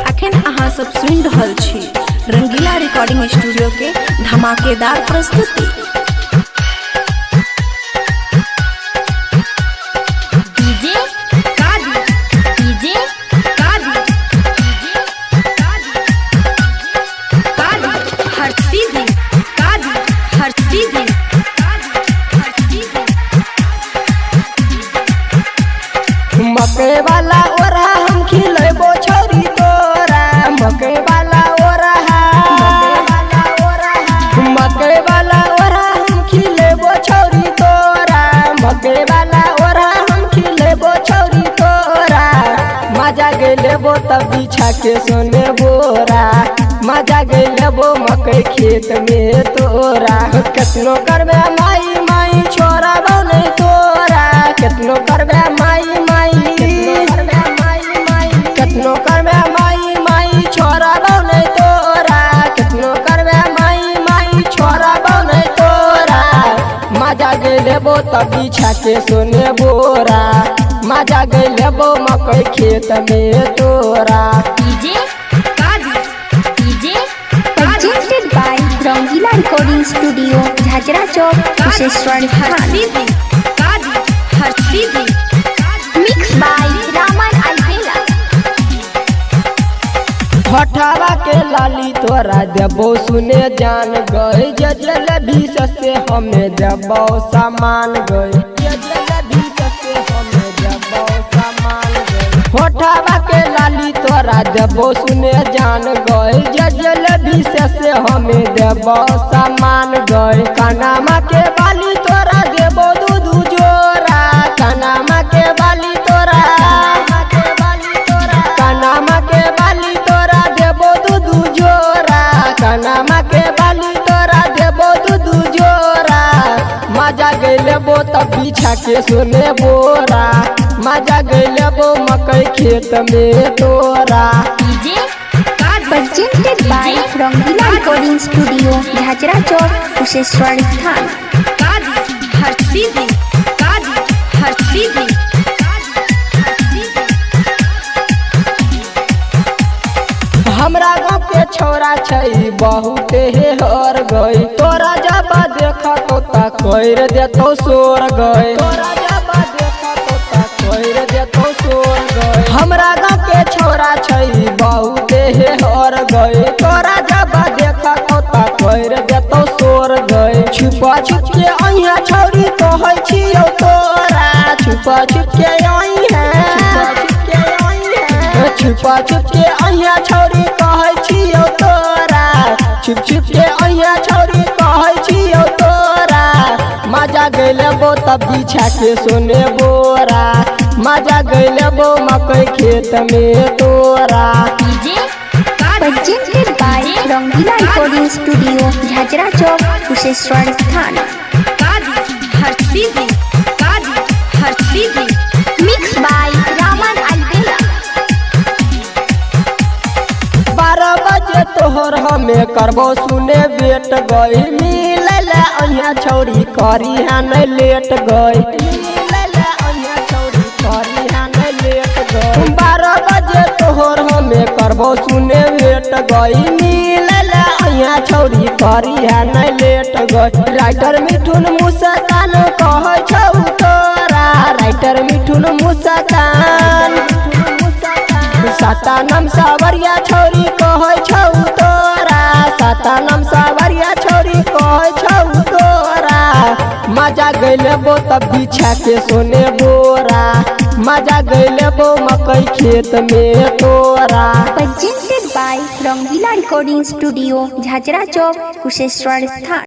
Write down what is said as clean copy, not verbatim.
अखन अहाँ सब सुनि रहल छी रंगीला रिकॉर्डिंग स्टूडियो के धमाकेदार प्रस्तुति। मकई वाला ओरा हम खिलेबो छोरी तोरा, मकई वाला ओरा मकई वाला ओरा हम खिलेबो छोरी तोरा, मकई वाला ओरा हम खिलेबो छोरी तोरा। मजा गइलेबो तब बिछा के सोने बोरा, मजा गइलेबो मकई खेत में तोरा। कितनो करबे माई माई छोरा बने तोरा, कितनो करबे माई माई कितनो करबे माई माई छोरा बने तोरा, कितनो करबे माई माई छोरा बने तोरा। मजा गइलेबो तब बिछा के सोने बोरा, मजा गइलेबो मकई खेत में तोरा। Presented by Rangeela recording studio Jhajra Chowk Kusheshwar Than. Mix by रामन अलबेला। हटावा के लाली तोरा देबो सुने जान गए, जजल भी से हमें देबो सामान गए, हटावा के लाली तोरा देबो सुने जान गए, जजल भी से हमें देबो सामान गए। कानामा के बाली तोरा देबो दूध जोरा, कानामा के बाली तोरा, कानामा के बाली तोरा देबो दूध जोरा, कानामा के बाली तोरा देबो दूध जोरा। मजा गइलेबो तब बिछा के सोने बोरा, मजा गइलेबो मकई खेत में तोरा। Presented by Rangeela recording studio Jhajra Chowk Kusheshwar Than. हमरा गाँव के छोरा छै बहुते हर गई, तोरा जब देखा तो कर देतो सोर गए, तोरा जब देखा तो कर देतो सोर गए। हमरा गाँव के छोरा छै बहुते हर गई, तोरा जब देखा तो कर देतो सोर गए। छुपा छुप के अइहा छोरी कहै छियौ तोरा, छुपा छुप के अइहा, छुपा छुप के अइहा छोरी कहै छियौ तोरा, छुप छुप के अइहा छोरी कहै छियौ तोरा। मजा गइलेबो तब बिछा के सोने बोरा, मजा गइलेबो मकई खेत में तोरा। Presented by Rangeela recording studio Jhajra Chowk Kusheshwar Than. Mix by रामन अलबेला। 12 बजे तोहर हमें करबो सुने बेट गई, मिलल अइहा छौरी करी है नहीं लेट गई, मिलल अइहा छौरी करी है नहीं लेट गई। 12 बजे तोहर हमें करबो सुने बेट गई, मिलल अइहा छौरी करी है नहीं लेट गई। राइटर मिठुन मुस्कान कहै छौ तोरा, राइटर मिठुन मुस्कान, सतानम सावरिया छोरी कहै छौ तोरा, सतानम सावरिया छोरी कहै छौ तोरा। मजा गइलेबो तब बिछा के सोने बोरा, मजा गइलेबो मकई खेत में तोरा। Presented by Rangeela recording studio Jhajra Chowk Kusheshwar थान।